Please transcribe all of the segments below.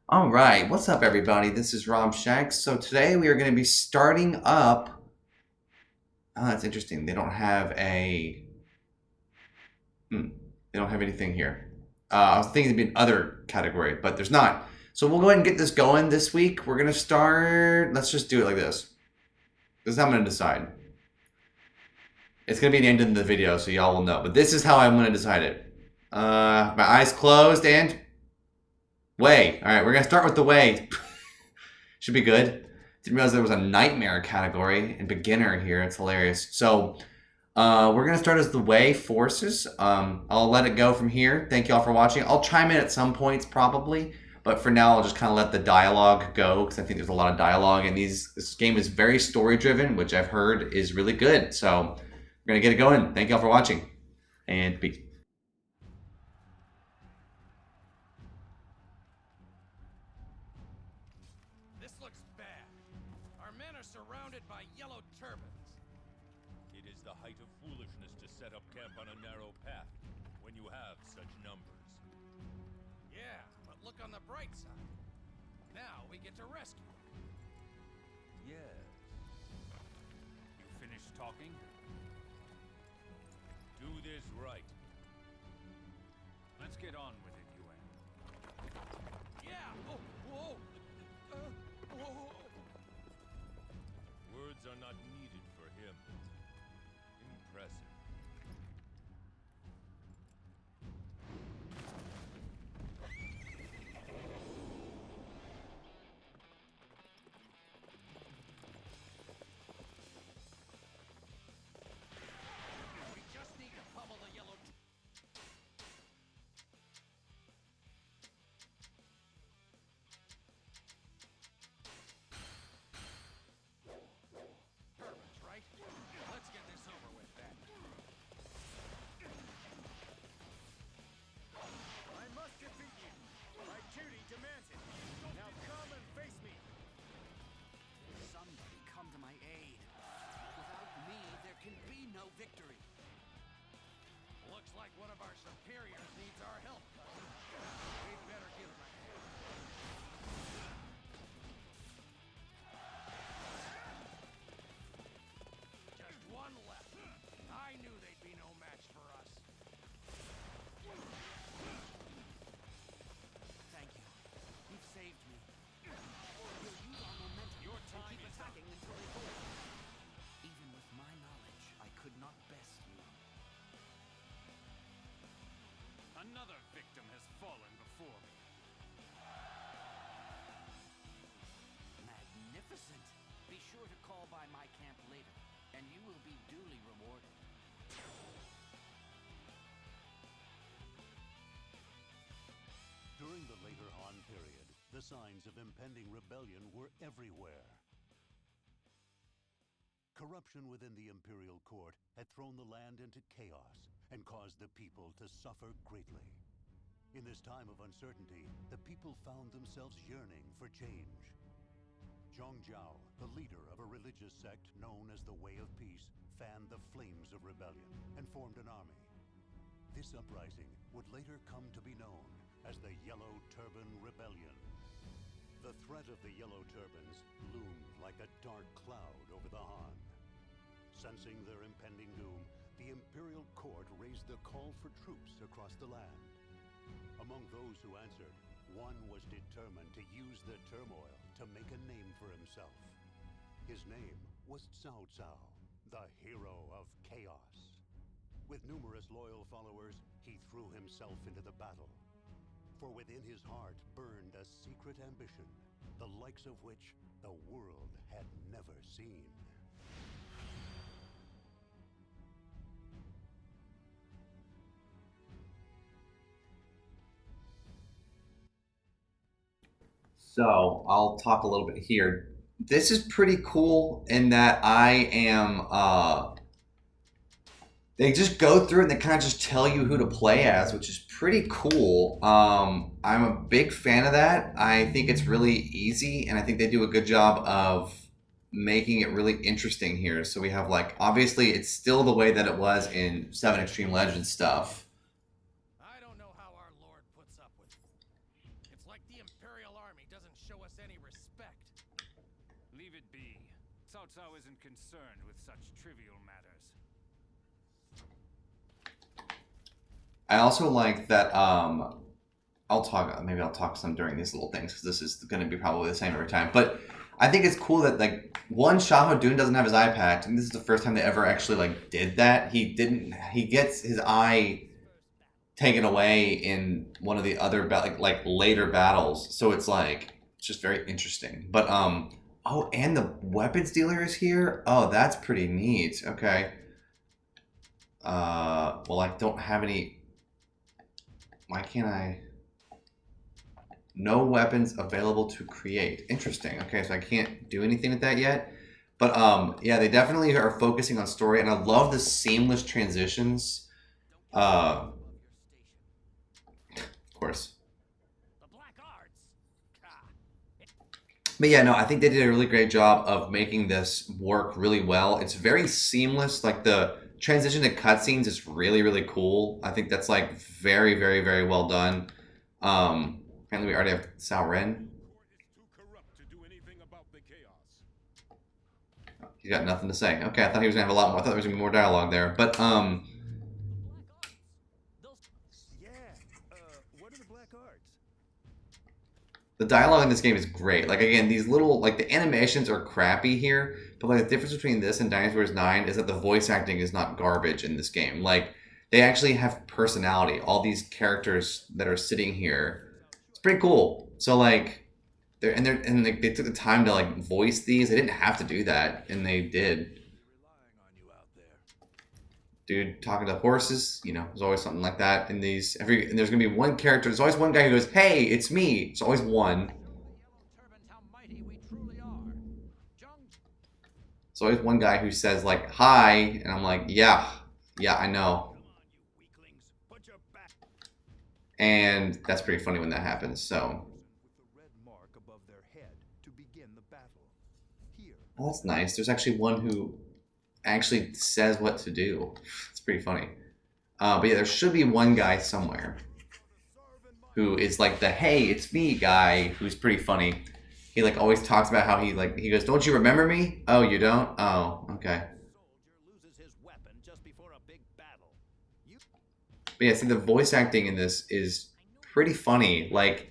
All right, what's up, everybody? This is Rob Shanks. So today we are going to be starting up. Oh, that's interesting. They don't have a. They don't have anything here. I was thinking it'd be an other category, but there's not. So we'll go ahead and get this going this week. We're going to start. Let's just do it like this. This is how I'm going to decide. It's going to be the end of the video, so y'all will know. But this is how I'm going to decide it. My eyes closed and. Wei. All right, we're going to start with the Wei. Should be good. Didn't realize there was a nightmare category and beginner here. It's hilarious. So we're gonna start as the Wei forces. I'll let it go from here. Thank you all for watching. I'll chime in at some points probably, but for now I'll just kind of let the dialogue go because I think there's a lot of dialogue and this game is very story driven, which I've heard is really good. So we're gonna get it going. Thank you all for watching and peace. This looks bad. Our men are surrounded by yellow turbans. It is the height of foolishness to set up camp on a narrow path when you have such numbers. Yeah, but look on the bright side. Now we get to rescue them. Yes. You finished talking? Do this right. Let's get on with it, Yuan. Yeah! Oh, whoa! Whoa! Words are not needed for him. Impressive. We just need to pummel the yellow turbans, right? Let's get this over with then. I must defeat you. My duty demands it. Now come and face me. Somebody come to my aid. Without me, there can be no victory. Looks like one of our superiors needs our help, cousin. We'd better give him a hand. Just one left. I knew they'd be no match for us. Thank you. You've saved me. We'll use our momentum Your and time keep is attacking until they fall. Even with my knowledge, I could not best you. Another victim has fallen before me. Magnificent. Be sure to call by my camp later, and you will be duly rewarded. During the later Han period, the signs of impending rebellion were everywhere. Corruption within the imperial court had thrown the land into chaos and caused the people to suffer greatly. In this time of uncertainty, the people found themselves yearning for change. Zhongjiao, the leader of a religious sect known as the Way of Peace, fanned the flames of rebellion and formed an army. This uprising would later come to be known as the Yellow Turban Rebellion. The threat of the Yellow Turbans loomed like a dark cloud over the Han. Sensing their impending doom, the imperial court raised the call for troops across the land. Among those who answered, one was determined to use the turmoil to make a name for himself. His name was Cao Cao, the hero of chaos. With numerous loyal followers, he threw himself into the battle. For within his heart burned a secret ambition, the likes of which the world had never seen. So I'll talk a little bit here. This is pretty cool in that I am they just go through and they kind of just tell you who to play as, which is pretty cool. I'm a big fan of that. I think it's really easy, and I think they do a good job of making it really interesting here. So we have like, obviously it's still the way that it was in 7 Extreme Legends stuff. I don't know how our Lord puts up with it. It's like the Imperial Army doesn't show us any respect. Leave it be. Cao Cao isn't concerned with such trivial matters. I also like that. I'll talk some during these little things because this is going to be probably the same every time. But I think it's cool that like one Shao Dun doesn't have his eye patch, and this is the first time they ever actually like did that. He didn't. He gets his eye taken away in one of the other like later battles, so it's like it's just very interesting. But oh, and the weapons dealer is here. Oh, that's pretty neat. Okay. Well, I don't have any. Why can't I? No weapons available to create. Interesting. Okay, so I can't do anything with that yet. But yeah, they definitely are focusing on story, and I love the seamless transitions. Of course. The Black Arts. But yeah, no, I think they did a really great job of making this work really well. It's very seamless. Like the transition to cutscenes is really, really cool. I think that's like very, very, very well done. Apparently we already have Cao Ren. Too corrupt to do anything about the chaos. He's got nothing to say. Okay, I thought he was gonna have a lot more. I thought there was gonna be more dialogue there. But Yeah. What are the Black Arts? the dialogue in this game is great. Like again, these little like the animations are crappy here, but like the difference between this and Dynasty Warriors 9 is that the voice acting is not garbage in this game. Like they actually have personality. All these characters that are sitting here, it's pretty cool. So like they took the time to like voice these. They didn't have to do that, and they did. Relying on you out there. Dude talking to horses, you know, there's always something like that in these. And there's gonna be one character. There's always one guy who goes, "Hey, it's me." It's always one. Turbans, how mighty we truly are. Jung There's always one guy who says like, "Hi," and I'm like, "Yeah, I know." Come on, you weaklings. Put your back. And that's pretty funny when that happens. So With the red mark above their head to begin the battle. Here, well, that's nice. There's actually one who actually says what to do. It's pretty funny. But yeah, there should be one guy somewhere who is like the "Hey, it's me" guy, who's pretty funny. He like always talks about how he goes, "Don't you remember me? Oh, you don't? Oh, okay." Soldier loses his weapon just before a big battle. But yeah, see, the voice acting in this is pretty funny. Like,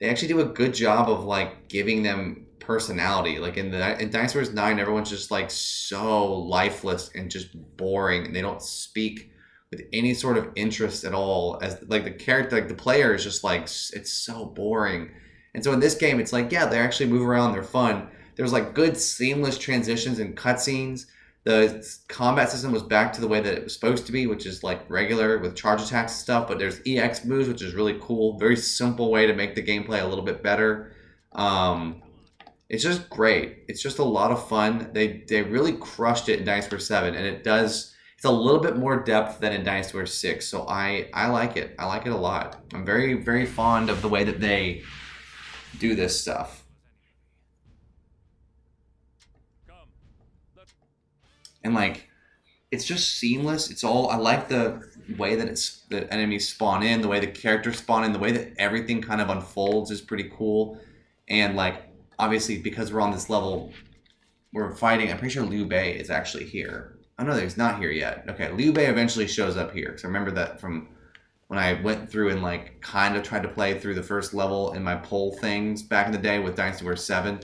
they actually do a good job of like giving them personality. Like in Dynasty Warriors 9, everyone's just like so lifeless and just boring, and they don't speak with any sort of interest at all. As like the character, like the player is just like it's so boring. And so in this game, it's like yeah, they actually move around, they're fun. There's like good seamless transitions and cutscenes. The combat system was back to the way that it was supposed to be, which is like regular with charge attacks and stuff. But there's EX moves, which is really cool. Very simple way to make the gameplay a little bit better. It's just great. It's just a lot of fun. They really crushed it in Dynasty Warriors 7, and it's a little bit more depth than in Dynasty Warriors 6. So I like it. I like it a lot. I'm very, very fond of the way that they do this stuff. Come. Let's And like it's just seamless. It's all I like the way that the enemies spawn in, the way the characters spawn in, the way that everything kind of unfolds is pretty cool. And like obviously because we're on this level, we're fighting. I'm pretty sure Liu Bei is actually here. Oh no, he's not here yet. Okay, Liu Bei eventually shows up here. So I remember that from when I went through and like kind of tried to play through the first level in my poll things back in the day with Dynasty Warriors 7.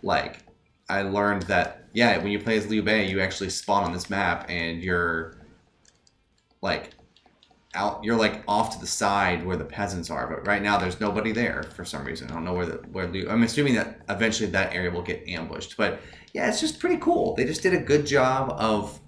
Like I learned that yeah, when you play as Liu Bei, you actually spawn on this map and you're like off to the side where the peasants are, but right now there's nobody there for some reason. I don't know where Liu. I'm assuming that eventually that area will get ambushed, but yeah, it's just pretty cool. They just did a good job of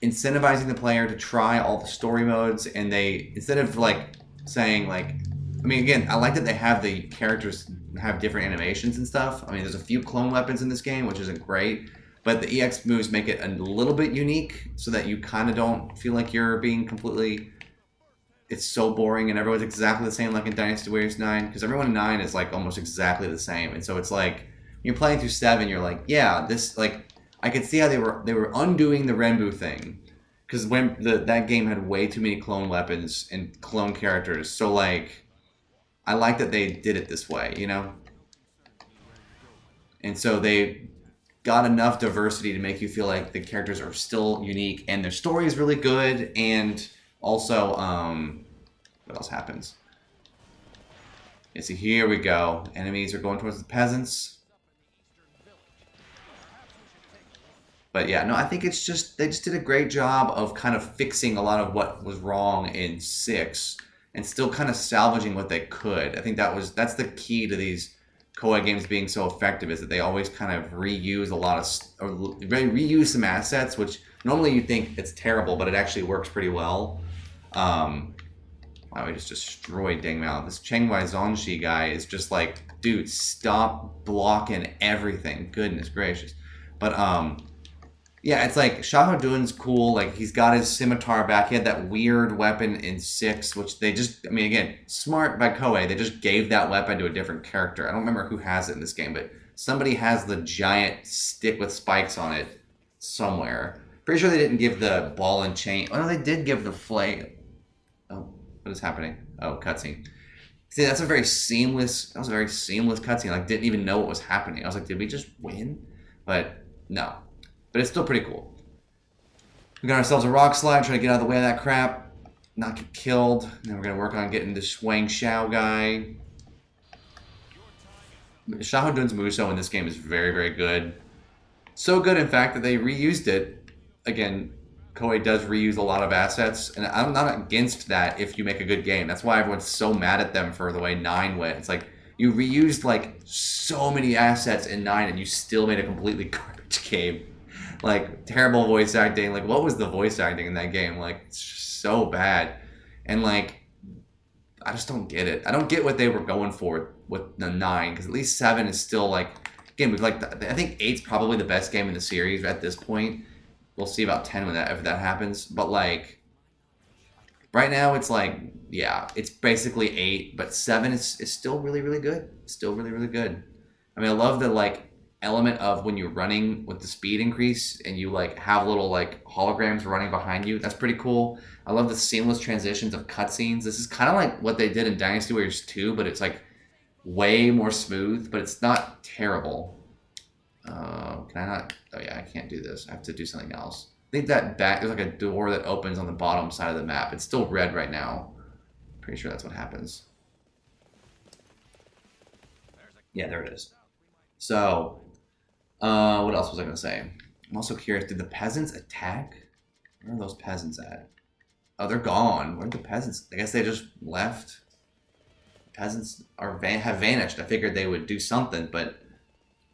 incentivizing the player to try all the story modes, and they instead of like saying like, I mean, again, I like that they have the characters have different animations and stuff. I mean, there's a few clone weapons in this game, which isn't great, but the EX moves make it a little bit unique so that you kind of don't feel like you're being completely. It's so boring and everyone's exactly the same like in Dynasty Warriors 9, because everyone in 9 is like almost exactly the same, and so it's like when you're playing through 7, you're like, yeah, this like I could see how they were undoing the Renbu thing, because when that game had way too many clone weapons and clone characters, so like I like that they did it this way, you know? And so they got enough diversity to make you feel like the characters are still unique and their story is really good. And also, what else happens? Yeah, so here we go. Enemies are going towards the peasants. But yeah, no, I think it's just, they just did a great job of kind of fixing a lot of what was wrong in 6 and still kind of salvaging what they could. I think that's the key to these Koei games being so effective, is that they always kind of reuse a lot of, or reuse some assets, which normally you think it's terrible, but it actually works pretty well. Wow, we just destroyed Deng Mao. This Cheng Wai Zongxi guy is just like, dude, stop blocking everything. Goodness gracious. But yeah, it's like Xiahou Dun's cool. Like, he's got his scimitar back. He had that weird weapon in 6, which they just, I mean, again, smart by Koei. They just gave that weapon to a different character. I don't remember who has it in this game, but somebody has the giant stick with spikes on it somewhere. Pretty sure they didn't give the ball and chain. Oh, no, they did give the flame. Oh, what is happening? Oh, cutscene. See, that was a very seamless cutscene. Like, didn't even know what was happening. I was like, did we just win? But no. But it's still pretty cool. We got ourselves a rock slide, trying to get out of the way of that crap, not get killed. And then we're going to work on getting this Wang Xiao guy. Xiahou Dun's Musou in this game is very, very good. So good, in fact, that they reused it. Again, Koei does reuse a lot of assets, and I'm not against that if you make a good game. That's why everyone's so mad at them for the way 9 went. It's like, you reused like so many assets in 9 and you still made a completely garbage game. Like, terrible voice acting. Like, what was the voice acting in that game? Like, it's just so bad. And, like, I just don't get it. I don't get what they were going for with the 9, because at least 7 is still, like, again, we've like, I think 8's probably the best game in the series at this point. We'll see about 10 when if that happens. But, like, right now it's like, yeah, it's basically 8, but 7 is still really, really good. Still really, really good. I mean, I love the, like, element of when you're running with the speed increase and you like have little like holograms running behind you. That's pretty cool. I love the seamless transitions of cutscenes. This is kind of like what they did in Dynasty Warriors 2, but it's like way more smooth, but it's not terrible. Can I not? Oh yeah, I can't do this. I have to do something else. I think that back, there's like a door that opens on the bottom side of the map. It's still red right now. Pretty sure that's what happens. Yeah, there it is. So, what else was I going to say? I'm also curious, did the peasants attack? Where are those peasants at? Oh, they're gone. Where'd the peasants? I guess they just left. Peasants have vanished. I figured they would do something, but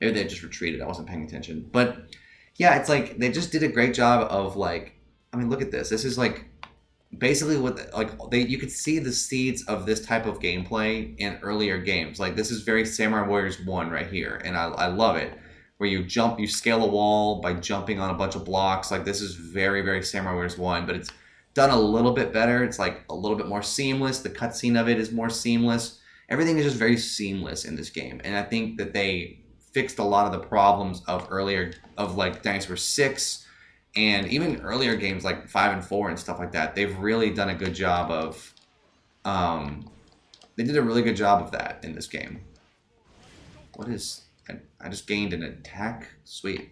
maybe they just retreated. I wasn't paying attention. But yeah, it's like they just did a great job of like, I mean, look at this. This is like basically what you could see the seeds of this type of gameplay in earlier games. Like, this is very Samurai Warriors 1 right here, and I love it. Where you scale a wall by jumping on a bunch of blocks. Like, this is very, very Samurai Warriors 1, but it's done a little bit better. It's like a little bit more seamless. The cutscene of it is more seamless. Everything is just very seamless in this game. And I think that they fixed a lot of the problems of like Dynasty Warriors 6 and even earlier games like 5 and 4 and stuff like that. They've really done a good job of, they did a really good job of that in this game. What is... I just gained an attack. Sweet.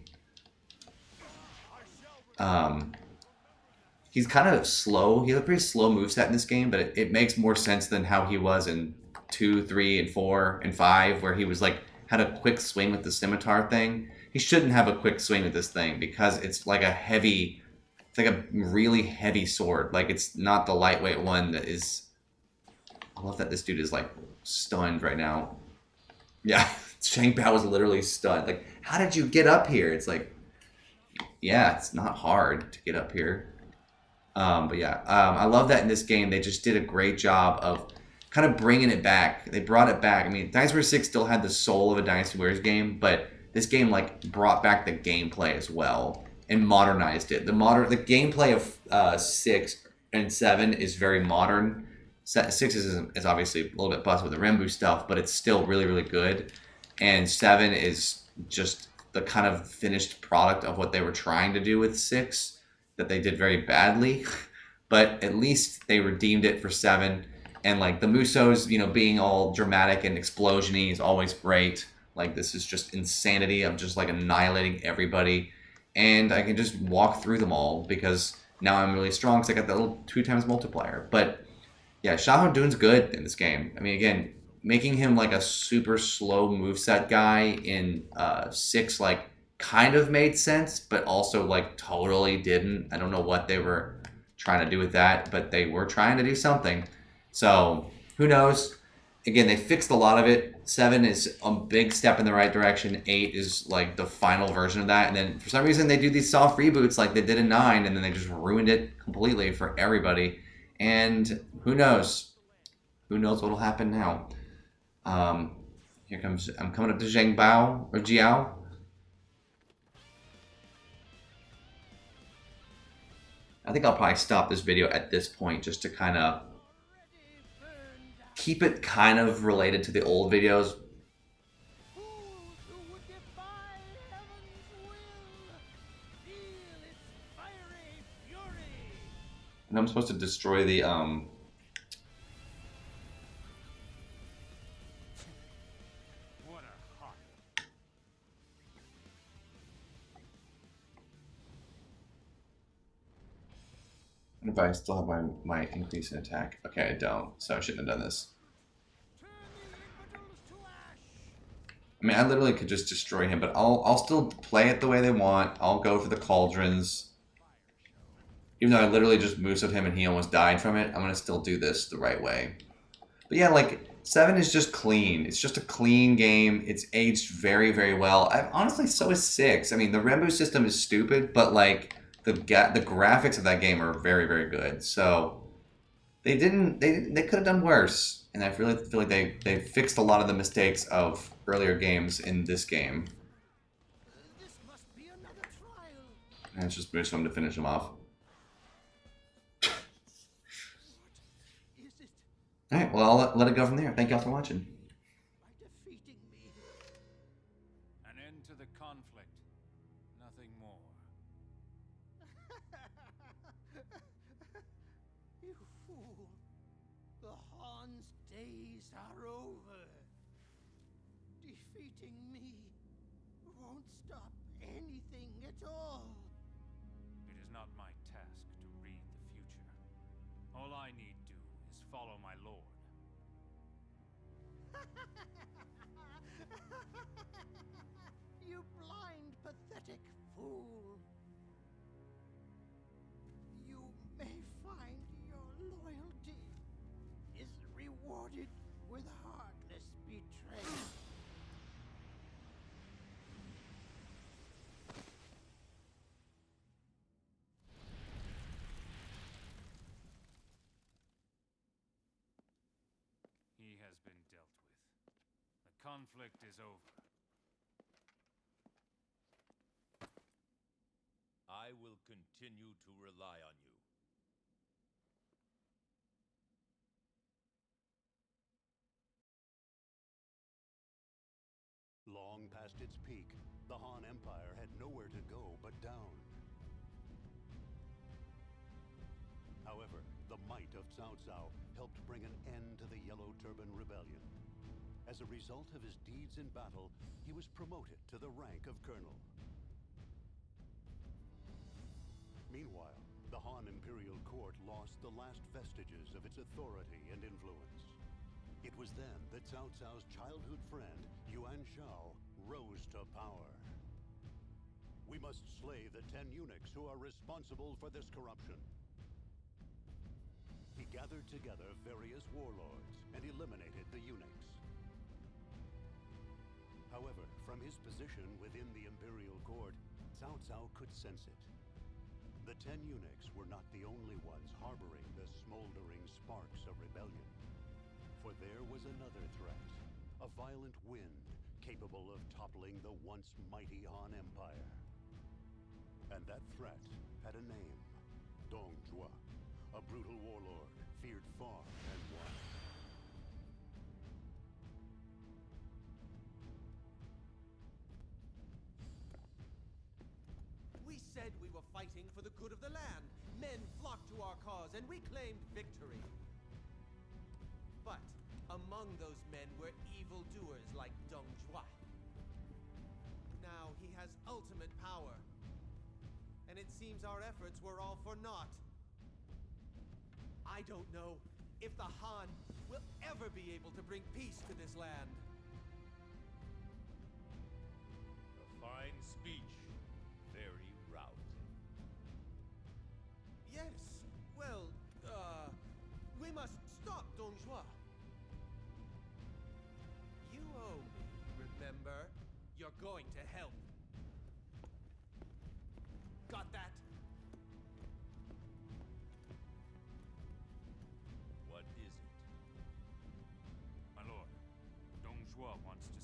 He's kind of slow. He has a pretty slow moveset in this game, but it makes more sense than how he was in 2, 3, and 4, and 5, where he was like, had a quick swing with the scimitar thing. He shouldn't have a quick swing with this thing because it's like it's like a really heavy sword. Like, it's not the lightweight one that is... I love that this dude is like stunned right now. Yeah. Shang Bao was literally stunned. Like, how did you get up here? It's like, yeah, it's not hard to get up here. But yeah, I love that in this game. They just did a great job of kind of bringing it back. They brought it back. I mean, Dynasty Warriors 6 still had the soul of a Dynasty Warriors game, but this game like brought back the gameplay as well and modernized it. The gameplay of 6 and 7 is very modern. 6 is obviously a little bit busted with the Renbu stuff, but it's still really, really good. And 7 is just the kind of finished product of what they were trying to do with 6 that they did very badly. But at least they redeemed it for 7. And like the Musos, you know, being all dramatic and explosion-y is always great. Like this is just insanity. I'm just like annihilating everybody. And I can just walk through them all because now I'm really strong because I got that little 2x multiplier. But yeah, Xiahou Dun's good in this game. I mean, again, making him like a super slow moveset guy in 6 like kind of made sense, but also like totally didn't. I don't know what they were trying to do with that, but they were trying to do something. So who knows? Again, they fixed a lot of it. 7 is a big step in the right direction. 8 is like the final version of that. And then for some reason they do these soft reboots like they did in 9, and then they just ruined it completely for everybody. And who knows? Who knows what'll happen now? Here comes, I'm coming up to Zhang Bao, or Jiao. I think I'll probably stop this video at this point just to kind of keep it kind of related to the old videos. Fools who would defy heaven's will, feel its fiery fury. And I'm supposed to destroy the, What a heart. I wonder if I still have my increase in attack. Okay, I don't, so I shouldn't have done this. Turn the infidels to ash. I mean, I literally could just destroy him, but I'll still play it the way they want. I'll go for the cauldrons. Even though I literally just Musou'd him and he almost died from it, I'm going to still do this the right way. But yeah, like, 7 is just clean. It's just a clean game. It's aged very, very well. Honestly, so is 6. I mean, the Renbu system is stupid, but like, the graphics of that game are very, very good. So, they could have done worse. And I really feel like they fixed a lot of the mistakes of earlier games in this game. This must be another trial. And it's just Musou him to finish him off. Is it Alright, well, I'll let it go from there. Thank y'all for watching. by defeating me? An end to the conflict. Nothing more. You fool. The Han's days are over. Defeating me won't stop anything at all. It is not my task to read the future. All I need do is follow my lord. You blind, pathetic fool. You may find your loyalty is rewarded with heartless betrayal. He has been dealt with. The conflict is over. I will continue to rely on you. Long past its peak, the Han Empire had nowhere to go but down. However, the might of Cao Cao helped bring an end to the Yellow Turban Rebellion. As a result of his deeds in battle, he was promoted to the rank of colonel. Meanwhile, the Han Imperial Court lost the last vestiges of its authority and influence. It was then that Cao Cao's childhood friend, Yuan Shao, rose to power. We must slay the 10 eunuchs who are responsible for this corruption. He gathered together various warlords and eliminated the eunuchs. However, from his position within the Imperial Court, Cao Cao could sense it. The 10 eunuchs were not the only ones harboring the smoldering sparks of rebellion. For there was another threat, a violent wind capable of toppling the once mighty Han Empire. And that threat had a name, Dong Zhuo, a brutal warlord, feared far and wide. We said we were fighting for the good of the land. Men flocked to our cause, and we claimed victory. among those men were evildoers like Dong Zhuo. Now he has ultimate power. And it seems our efforts were all for naught. I don't know if the Han will ever be able to bring peace to this land. A fine speech. Very rousing. Yes, well, we must stop Dong Zhuo. You owe me, remember? You're going to help. Got that? What is it? My lord, Dong Zhuo wants to